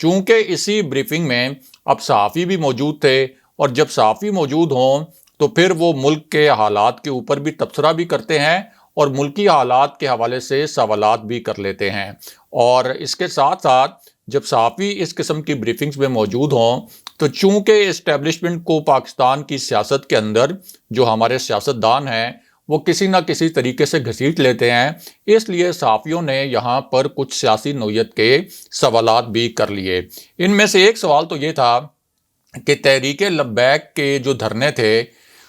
چونکہ اسی بریفنگ میں اب صحافی بھی موجود تھے، اور جب صحافی موجود ہوں تو پھر وہ ملک کے حالات کے اوپر بھی تبصرہ بھی کرتے ہیں اور ملکی حالات کے حوالے سے سوالات بھی کر لیتے ہیں۔ اور اس کے ساتھ ساتھ جب صحافی اس قسم کی بریفنگز میں موجود ہوں تو چونکہ اسٹیبلشمنٹ کو پاکستان کی سیاست کے اندر جو ہمارے سیاستدان ہیں وہ کسی نہ کسی طریقے سے گھسیٹ لیتے ہیں، اس لیے صحافیوں نے یہاں پر کچھ سیاسی نوعیت کے سوالات بھی کر لیے۔ ان میں سے ایک سوال تو یہ تھا کہ تحریک لبیک کے جو دھرنے تھے،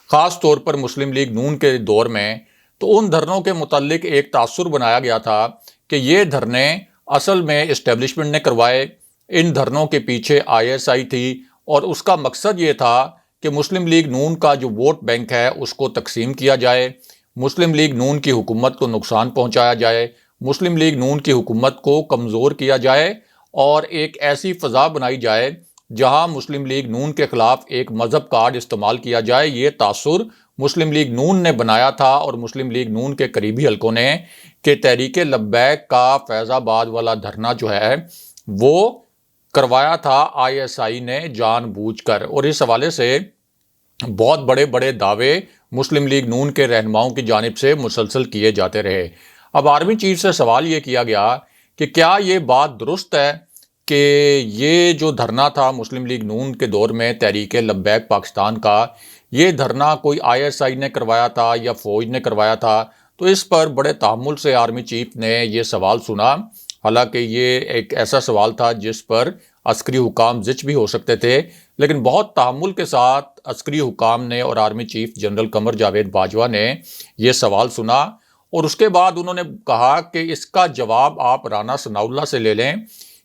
خاص طور پر مسلم لیگ نون کے دور میں، تو ان دھرنوں کے متعلق ایک تاثر بنایا گیا تھا کہ یہ دھرنے اصل میں اسٹیبلشمنٹ نے کروائے، ان دھرنوں کے پیچھے ISI تھی، اور اس کا مقصد یہ تھا کہ مسلم لیگ نون کا جو ووٹ بینک ہے اس کو تقسیم کیا جائے، مسلم لیگ نون کی حکومت کو نقصان پہنچایا جائے، مسلم لیگ نون کی حکومت کو کمزور کیا جائے، اور ایک ایسی فضا بنائی جائے جہاں مسلم لیگ نون کے خلاف ایک مذہب کارڈ استعمال کیا جائے۔ یہ تاثر مسلم لیگ نون نے بنایا تھا، اور مسلم لیگ نون کے قریبی حلقوں نے، کہ تحریک لبیک کا فیض آباد والا دھرنا جو ہے وہ کروایا تھا ISI نے جان بوجھ کر، اور اس حوالے سے بہت بڑے بڑے دعوے مسلم لیگ نون کے رہنماؤں کی جانب سے مسلسل کیے جاتے رہے۔ اب آرمی چیف سے سوال یہ کیا گیا کہ کیا یہ بات درست ہے کہ یہ جو دھرنا تھا مسلم لیگ نون کے دور میں تحریک لبیک پاکستان کا، یہ دھرنا کوئی ISI نے کروایا تھا یا فوج نے کروایا تھا؟ تو اس پر بڑے تحمل سے آرمی چیف نے یہ سوال سنا، حالانکہ یہ ایک ایسا سوال تھا جس پر عسکری حکام زچ بھی ہو سکتے تھے، لیکن بہت تحمل کے ساتھ عسکری حکام نے اور army chief general Qamar Javed Bajwa نے یہ سوال سنا، اور اس کے بعد انہوں نے کہا کہ اس کا جواب آپ رانا ثناء اللہ سے لے لیں،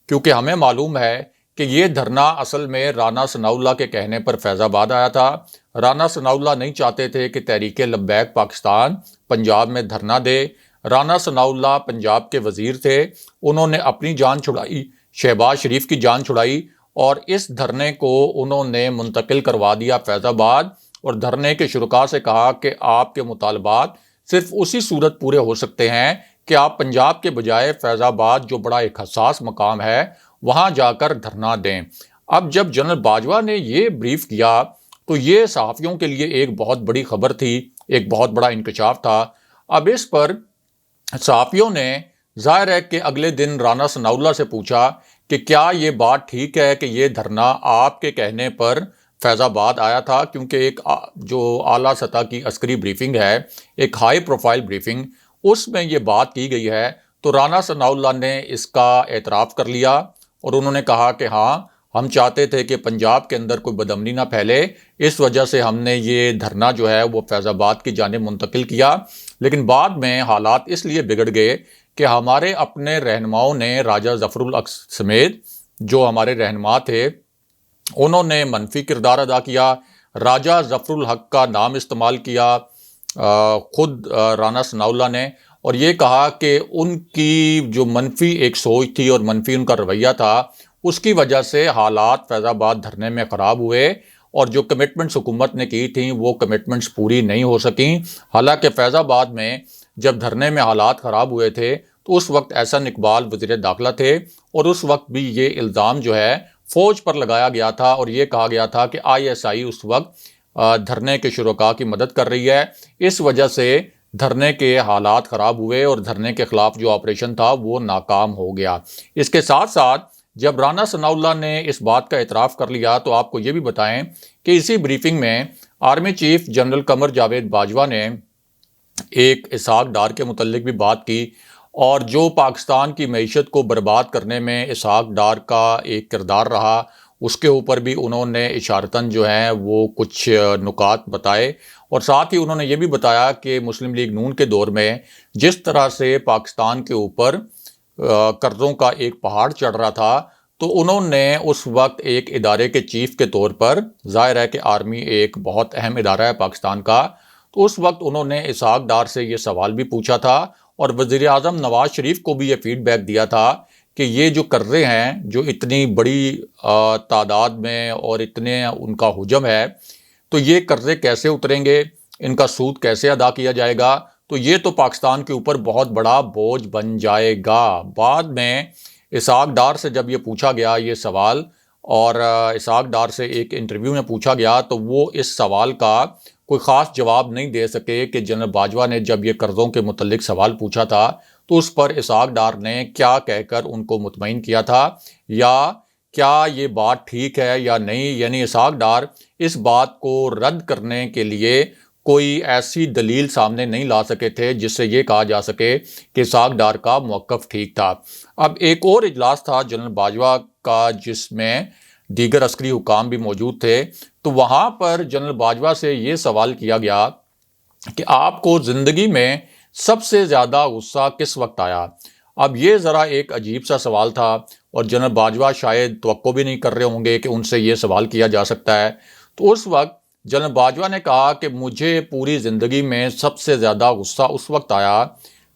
کیونکہ ہمیں معلوم ہے کہ یہ دھرنا اصل میں رانا ثناء اللہ کے کہنے پر فیض آباد آیا تھا۔ رانا ثناء اللہ نہیں چاہتے تھے کہ تحریک لبیک پاکستان پنجاب میں دھرنا دے۔ رانا ثناء اللہ پنجاب کے وزیر تھے، انہوں نے اپنی جان چھڑائی، شہباز شریف کی جان چھڑائی، اور اس دھرنے کو انہوں نے منتقل کروا دیا فیض آباد، اور دھرنے کے شرکاء سے کہا کہ آپ کے مطالبات صرف اسی صورت پورے ہو سکتے ہیں کہ آپ پنجاب کے بجائے فیض آباد جو بڑا ایک حساس مقام ہے وہاں جا کر دھرنا دیں۔ اب جب جنرل باجوہ نے یہ بریف کیا تو یہ صحافیوں کے لیے ایک بہت بڑی خبر تھی، ایک بہت بڑا انکشاف تھا۔ اب اس پر صحافیوں نے ظاہر ہے کہ اگلے دن رانا ثناء اللہ سے پوچھا کہ کیا یہ بات ٹھیک ہے کہ یہ دھرنا آپ کے کہنے پر فیض آباد آیا تھا، کیونکہ ایک جو اعلیٰ سطح کی عسکری بریفنگ ہے، ایک ہائی پروفائل بریفنگ، اس میں یہ بات کی گئی ہے۔ تو رانا ثناء اللہ نے اس کا اعتراف کر لیا، اور انہوں نے کہا کہ ہاں، ہم چاہتے تھے کہ پنجاب کے اندر کوئی بدامنی نہ پھیلے، اس وجہ سے ہم نے یہ دھرنا جو ہے وہ فیض آباد کی جانب منتقل کیا، لیکن بعد میں حالات اس لیے بگڑ گئے کہ ہمارے اپنے رہنماؤں نے، راجہ ظفر الحق سمیت جو ہمارے رہنما تھے، انہوں نے منفی کردار ادا کیا، راجہ ظفر الحق کا نام استعمال کیا خود رانا ثناء اللہ نے، اور یہ کہا کہ ان کی جو منفی ایک سوچ تھی اور منفی ان کا رویہ تھا، اس کی وجہ سے حالات فیض آباد دھرنے میں خراب ہوئے، اور جو کمٹمنٹس حکومت نے کی تھیں وہ کمٹمنٹس پوری نہیں ہو سکیں۔ حالانکہ فیض آباد میں جب دھرنے میں حالات خراب ہوئے تھے تو اس وقت احسن اقبال وزیر داخلہ تھے، اور اس وقت بھی یہ الزام جو ہے فوج پر لگایا گیا تھا، اور یہ کہا گیا تھا کہ ISI اس وقت دھرنے کے شرکاء کی مدد کر رہی ہے، اس وجہ سے دھرنے کے حالات خراب ہوئے اور دھرنے کے خلاف جو آپریشن تھا وہ ناکام ہو گیا۔ اس کے ساتھ ساتھ جب رانا ثناء اللہ نے اس بات کا اعتراف کر لیا تو آپ کو یہ بھی بتائیں کہ اسی بریفنگ میں army chief general Qamar Javed Bajwa نے ایک اسحاق ڈار کے متعلق بھی بات کی، اور جو پاکستان کی معیشت کو برباد کرنے میں اسحاق ڈار کا ایک کردار رہا، اس کے اوپر بھی انہوں نے اشارتاً جو ہیں وہ کچھ نکات بتائے، اور ساتھ ہی انہوں نے یہ بھی بتایا کہ مسلم لیگ نون کے دور میں جس طرح سے پاکستان کے اوپر قرضوں کا ایک پہاڑ چڑھ رہا تھا، تو انہوں نے اس وقت ایک ادارے کے چیف کے طور پر، ظاہر ہے کہ آرمی ایک بہت اہم ادارہ ہے پاکستان کا، تو اس وقت انہوں نے اسحاق ڈار سے یہ سوال بھی پوچھا تھا، اور وزیر اعظم نواز شریف کو بھی یہ فیڈ بیک دیا تھا کہ یہ جو قرضے ہیں، جو اتنی بڑی تعداد میں اور اتنے ان کا حجم ہے، تو یہ قرضے کیسے اتریں گے، ان کا سود کیسے ادا کیا جائے گا، تو یہ تو پاکستان کے اوپر بہت بڑا بوجھ بن جائے گا۔ بعد میں اسحاق ڈار سے جب یہ پوچھا گیا یہ سوال، اور اسحاق ڈار سے ایک انٹرویو میں پوچھا گیا، تو وہ اس سوال کا کوئی خاص جواب نہیں دے سکے کہ جنرل باجوہ نے جب یہ قرضوں کے متعلق سوال پوچھا تھا تو اس پر اسحاق ڈار نے کیا کہہ کر ان کو مطمئن کیا تھا، یا کیا یہ بات ٹھیک ہے یا نہیں۔ یعنی اسحاق ڈار اس بات کو رد کرنے کے لیے کوئی ایسی دلیل سامنے نہیں لا سکے تھے جس سے یہ کہا جا سکے کہ اسحاق ڈار کا موقف ٹھیک تھا۔ اب ایک اور اجلاس تھا جنرل باجوہ کا جس میں دیگر عسکری حکام بھی موجود تھے، تو وہاں پر جنرل باجوہ سے یہ سوال کیا گیا کہ آپ کو زندگی میں سب سے زیادہ غصہ کس وقت آیا؟ اب یہ ذرا ایک عجیب سا سوال تھا، اور جنرل باجوہ شاید توقع بھی نہیں کر رہے ہوں گے کہ ان سے یہ سوال کیا جا سکتا ہے۔ تو اس وقت جنرل باجوہ نے کہا کہ مجھے پوری زندگی میں سب سے زیادہ غصہ اس وقت آیا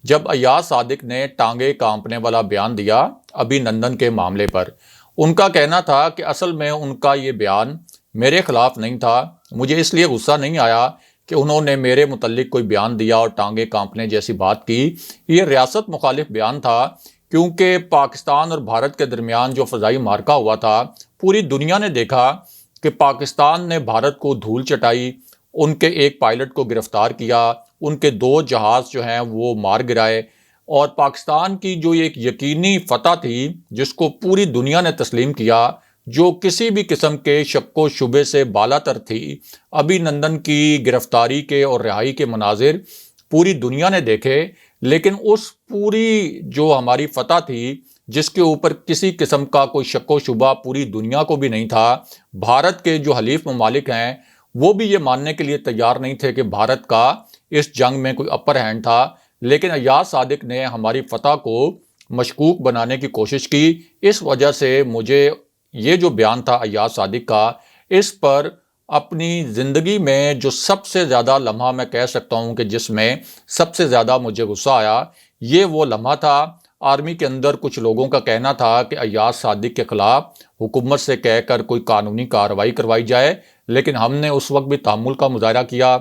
جب ایاز صادق نے ٹانگیں کانپنے والا بیان دیا ابھی نندن کے معاملے پر۔ ان کا کہنا تھا کہ اصل میں ان کا یہ بیان میرے خلاف نہیں تھا، مجھے اس لیے غصہ نہیں آیا کہ انہوں نے میرے متعلق کوئی بیان دیا اور ٹانگیں کانپنے جیسی بات کی۔ یہ ریاست مخالف بیان تھا، کیونکہ پاکستان اور بھارت کے درمیان جو فضائی معرکہ ہوا تھا، پوری دنیا نے دیکھا کہ پاکستان نے بھارت کو دھول چٹائی، ان کے ایک پائلٹ کو گرفتار کیا، ان کے 2 جہاز جو ہیں وہ مار گرائے، اور پاکستان کی جو ایک یقینی فتح تھی جس کو پوری دنیا نے تسلیم کیا، جو کسی بھی قسم کے شک و شبے سے بالا تر تھی، ابھی نندن کی گرفتاری کے اور رہائی کے مناظر پوری دنیا نے دیکھے، لیکن اس پوری جو ہماری فتح تھی جس کے اوپر کسی قسم کا کوئی شک و شبہ پوری دنیا کو بھی نہیں تھا، بھارت کے جو حلیف ممالک ہیں وہ بھی یہ ماننے کے لیے تیار نہیں تھے کہ بھارت کا اس جنگ میں کوئی اپر ہینڈ تھا، لیکن ایاز صادق نے ہماری فتح کو مشکوک بنانے کی کوشش کی۔ اس وجہ سے مجھے یہ جو بیان تھا ایاز صادق کا، اس پر اپنی زندگی میں جو سب سے زیادہ لمحہ میں کہہ سکتا ہوں کہ جس میں سب سے زیادہ مجھے غصہ آیا، یہ وہ لمحہ تھا۔ آرمی کے اندر کچھ لوگوں کا کہنا تھا کہ ایاز صادق کے خلاف حکومت سے کہہ کر کوئی قانونی کارروائی کروائی جائے، لیکن ہم نے اس وقت بھی تحمل کا مظاہرہ کیا۔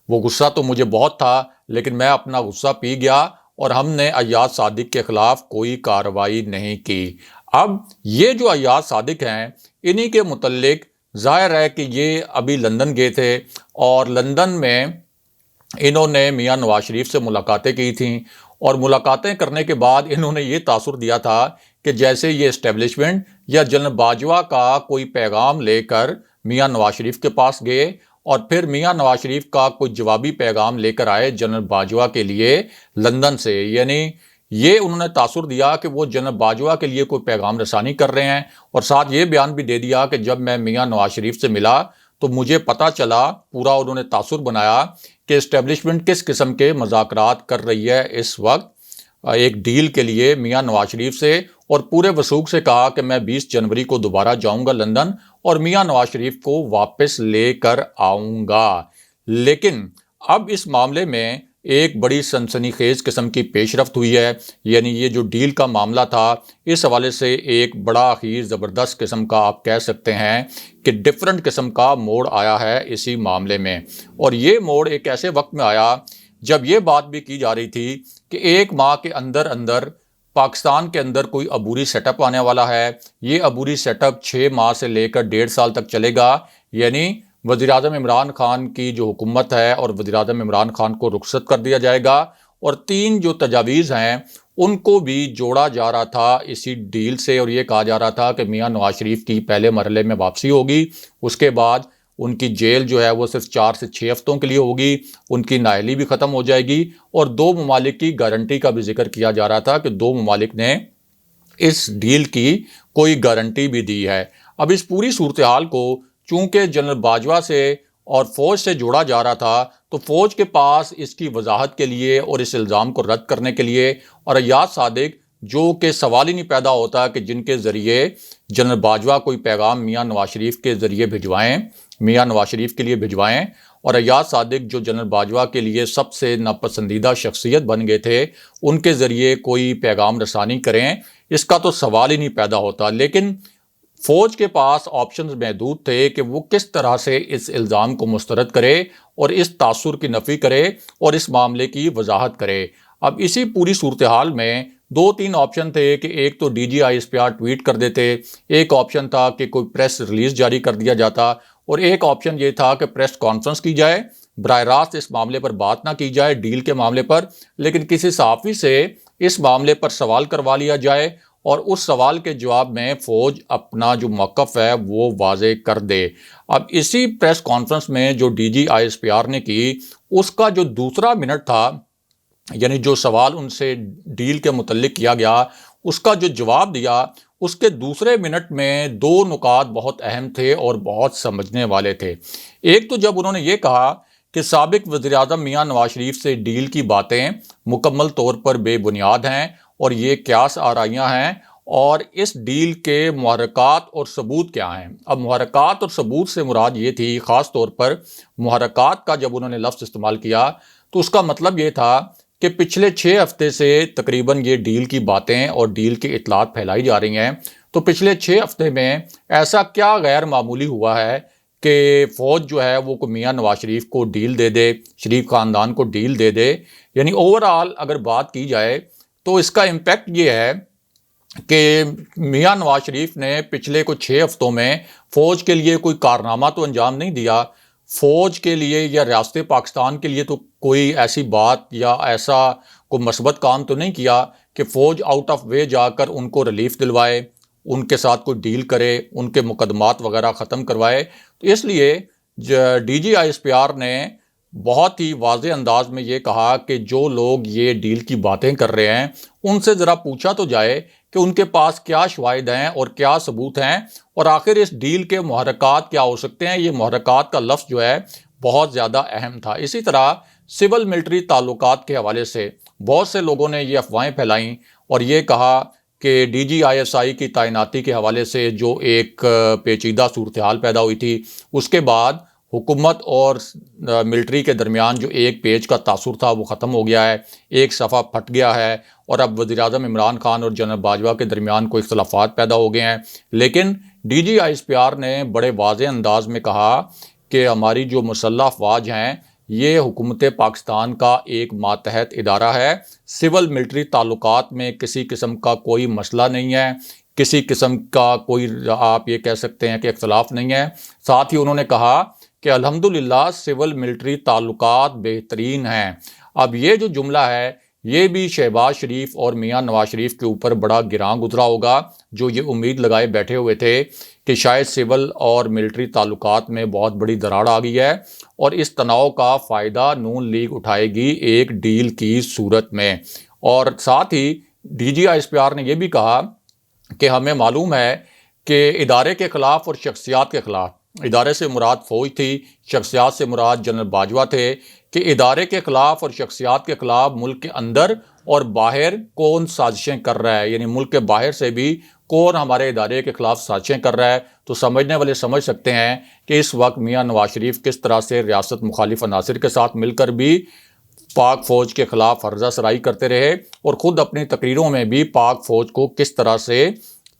وہ غصہ تو مجھے بہت تھا، لیکن میں اپنا غصہ پی گیا اور ہم نے ایاز صادق کے خلاف کوئی کارروائی نہیں کی۔ اب یہ جو ایاز صادق ہیں، انہی کے متعلق ظاہر ہے کہ یہ ابھی لندن گئے تھے، اور لندن میں انہوں نے میاں نواز شریف سے ملاقاتیں کی تھیں، اور ملاقاتیں کرنے کے بعد انہوں نے یہ تاثر دیا تھا کہ جیسے یہ اسٹیبلشمنٹ یا جنرل باجوہ کا کوئی پیغام لے کر میاں نواز شریف کے پاس گئے، اور پھر میاں نواز شریف کا کوئی جوابی پیغام لے کر آئے جنرل باجوہ کے لیے لندن سے۔ یعنی یہ انہوں نے تاثر دیا کہ وہ جنرل باجوہ کے لیے کوئی پیغام رسانی کر رہے ہیں، اور ساتھ یہ بیان بھی دے دیا کہ جب میں میاں نواز شریف سے ملا تو مجھے پتہ چلا، پورا انہوں نے تاثر بنایا کہ اسٹیبلشمنٹ کس قسم کے مذاکرات کر رہی ہے اس وقت ایک ڈیل کے لیے میاں نواز شریف سے، اور پورے وثوق سے کہا کہ میں 20 جنوری کو دوبارہ جاؤں گا لندن اور میاں نواز شریف کو واپس لے کر آؤں گا۔ لیکن اب اس معاملے میں ایک بڑی سنسنی خیز قسم کی پیش رفت ہوئی ہے، یعنی یہ جو ڈیل کا معاملہ تھا، اس حوالے سے ایک بڑا ہی زبردست قسم کا آپ کہہ سکتے ہیں کہ ڈیفرنٹ قسم کا موڑ آیا ہے اسی معاملے میں۔ اور یہ موڑ ایک ایسے وقت میں آیا جب یہ بات بھی کی جا رہی تھی کہ 1 ماہ کے اندر اندر پاکستان کے اندر کوئی عبوری سیٹ اپ آنے والا ہے۔ یہ عبوری سیٹ اپ 6 ماہ سے لے کر 1.5 سال تک چلے گا، یعنی وزیراعظم عمران خان کی جو حکومت ہے اور وزیراعظم عمران خان کو رخصت کر دیا جائے گا، اور 3 جو تجاویز ہیں ان کو بھی جوڑا جا رہا تھا اسی ڈیل سے، اور یہ کہا جا رہا تھا کہ میاں نواز شریف کی پہلے مرحلے میں واپسی ہوگی، اس کے بعد ان کی جیل جو ہے وہ صرف 4 سے 6 ہفتوں کے لیے ہوگی، ان کی نااہلی بھی ختم ہو جائے گی، اور 2 ممالک کی گارنٹی کا بھی ذکر کیا جا رہا تھا کہ 2 ممالک نے اس ڈیل کی کوئی گارنٹی بھی دی ہے۔ اب اس پوری صورتحال کو چونکہ جنرل باجوہ سے اور فوج سے جوڑا جا رہا تھا، تو فوج کے پاس اس کی وضاحت کے لیے اور اس الزام کو رد کرنے کے لیے، اور ایاز صادق جو کہ سوال ہی نہیں پیدا ہوتا کہ جن کے ذریعے جنرل باجوہ کوئی پیغام میاں نواز شریف کے ذریعے بھجوائیں، میاں نواز شریف کے لیے بھجوائیں، اور ایاز صادق جو جنرل باجوہ کے لیے سب سے ناپسندیدہ شخصیت بن گئے تھے، ان کے ذریعے کوئی پیغام رسانی کریں، اس کا تو سوال ہی نہیں پیدا ہوتا۔ لیکن فوج کے پاس آپشنز محدود تھے کہ وہ کس طرح سے اس الزام کو مسترد کرے اور اس تاثر کی نفی کرے اور اس معاملے کی وضاحت کرے۔ اب اسی پوری صورتحال میں دو تین آپشن تھے کہ ایک تو D G I S P R tweet کر دیتے، ایک آپشن تھا کہ کوئی پریس ریلیز جاری کر دیا جاتا، اور ایک آپشن یہ تھا کہ پریس کانفرنس کی جائے، براہ راست اس معاملے پر بات نہ کی جائے ڈیل کے معاملے پر، لیکن کسی صحافی سے اس معاملے پر سوال کروا لیا جائے اور اس سوال کے جواب میں فوج اپنا جو موقف ہے وہ واضح کر دے۔ اب اسی پریس کانفرنس میں جو D G I S P R نے کی، اس کا جو دوسرا منٹ تھا، یعنی جو سوال ان سے ڈیل کے متعلق کیا گیا اس کا جو جواب دیا، اس کے دوسرے منٹ میں دو نکات بہت اہم تھے اور بہت سمجھنے والے تھے۔ ایک تو جب انہوں نے یہ کہا کہ سابق وزیر اعظم میاں نواز شریف سے ڈیل کی باتیں مکمل طور پر بے بنیاد ہیں اور یہ قیاس آرائیاں ہیں، اور اس ڈیل کے محرکات اور ثبوت کیا ہیں۔ اب محرکات اور ثبوت سے مراد یہ تھی، خاص طور پر محرکات کا جب انہوں نے لفظ استعمال کیا تو اس کا مطلب یہ تھا کہ پچھلے 6 ہفتے سے تقریباً یہ ڈیل کی باتیں اور ڈیل کی اطلاعات پھیلائی جا رہی ہیں، تو پچھلے 6 ہفتے میں ایسا کیا غیر معمولی ہوا ہے کہ فوج جو ہے وہ میاں نواز شریف کو ڈیل دے دے، شریف خاندان کو ڈیل دے دے۔ یعنی اوورآل اگر بات کی جائے تو اس کا امپیکٹ یہ ہے کہ میاں نواز شریف نے پچھلے کچھ 6 ہفتوں میں فوج کے لیے کوئی کارنامہ تو انجام نہیں دیا، فوج کے لیے یا ریاست پاکستان کے لیے تو کوئی ایسی بات یا ایسا کوئی مثبت کام تو نہیں کیا کہ فوج آؤٹ آف وے جا کر ان کو ریلیف دلوائے، ان کے ساتھ کوئی ڈیل کرے، ان کے مقدمات وغیرہ ختم کروائے۔ تو اس لیے D G I S P R نے بہت ہی واضح انداز میں یہ کہا کہ جو لوگ یہ ڈیل کی باتیں کر رہے ہیں ان سے ذرا پوچھا تو جائے کہ ان کے پاس کیا شواہد ہیں اور کیا ثبوت ہیں، اور آخر اس ڈیل کے محرکات کیا ہو سکتے ہیں۔ یہ محرکات کا لفظ جو ہے بہت زیادہ اہم تھا۔ اسی طرح سول ملٹری تعلقات کے حوالے سے بہت سے لوگوں نے یہ افواہیں پھیلائیں اور یہ کہا کہ D G I S I کی تعیناتی کے حوالے سے جو ایک پیچیدہ صورتحال پیدا ہوئی تھی، اس کے بعد حکومت اور ملٹری کے درمیان جو ایک پیج کا تاثر تھا وہ ختم ہو گیا ہے، ایک صفحہ پھٹ گیا ہے، اور اب وزیر اعظم عمران خان اور جنرل باجوہ کے درمیان کوئی اختلافات پیدا ہو گئے ہیں۔ لیکن D G I S P R نے بڑے واضح انداز میں کہا کہ ہماری جو مسلح افواج ہیں یہ حکومت پاکستان کا ایک ماتحت ادارہ ہے، سول ملٹری تعلقات میں کسی قسم کا کوئی مسئلہ نہیں ہے، کسی قسم کا کوئی آپ یہ کہہ سکتے ہیں کہ اختلاف نہیں ہے۔ ساتھ ہی انہوں نے کہا کہ الحمدللہ سول ملٹری تعلقات بہترین ہیں۔ اب یہ جو جملہ ہے یہ بھی شہباز شریف اور میاں نواز شریف کے اوپر بڑا گراں گزرا ہوگا، جو یہ امید لگائے بیٹھے ہوئے تھے کہ شاید سول اور ملٹری تعلقات میں بہت بڑی دراڑ آ گئی ہے اور اس تناؤ کا فائدہ نون لیگ اٹھائے گی ایک ڈیل کی صورت میں۔ اور ساتھ ہی D G I S P R نے یہ بھی کہا کہ ہمیں معلوم ہے کہ ادارے کے خلاف اور شخصیات کے خلاف، ادارے سے مراد فوج تھی، شخصیات سے مراد جنرل باجوہ تھے، کہ ادارے کے خلاف اور شخصیات کے خلاف ملک کے اندر اور باہر کون سازشیں کر رہا ہے، یعنی ملک کے باہر سے بھی کون ہمارے ادارے کے خلاف سازشیں کر رہا ہے۔ تو سمجھنے والے سمجھ سکتے ہیں کہ اس وقت میاں نواز شریف کس طرح سے ریاست مخالف عناصر کے ساتھ مل کر بھی پاک فوج کے خلاف ہرزہ سرائی کرتے رہے اور خود اپنی تقریروں میں بھی پاک فوج کو کس طرح سے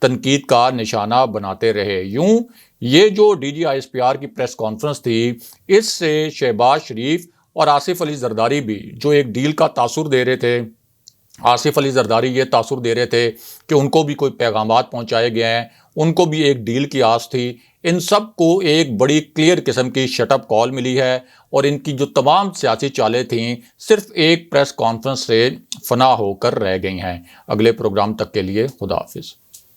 تنقید کا نشانہ بناتے رہے۔ یوں یہ جو D G I S P R کی پریس کانفرنس تھی، اس سے شہباز شریف اور آصف علی زرداری بھی جو ایک ڈیل کا تاثر دے رہے تھے، آصف علی زرداری یہ تاثر دے رہے تھے کہ ان کو بھی کوئی پیغامات پہنچائے گئے ہیں، ان کو بھی ایک ڈیل کی آس تھی، ان سب کو ایک بڑی کلیئر قسم کی شٹ اپ کال ملی ہے اور ان کی جو تمام سیاسی چالیں تھیں صرف ایک پریس کانفرنس سے فنا ہو کر رہ گئی ہیں۔ اگلے پروگرام تک کے لیے خدا حافظ۔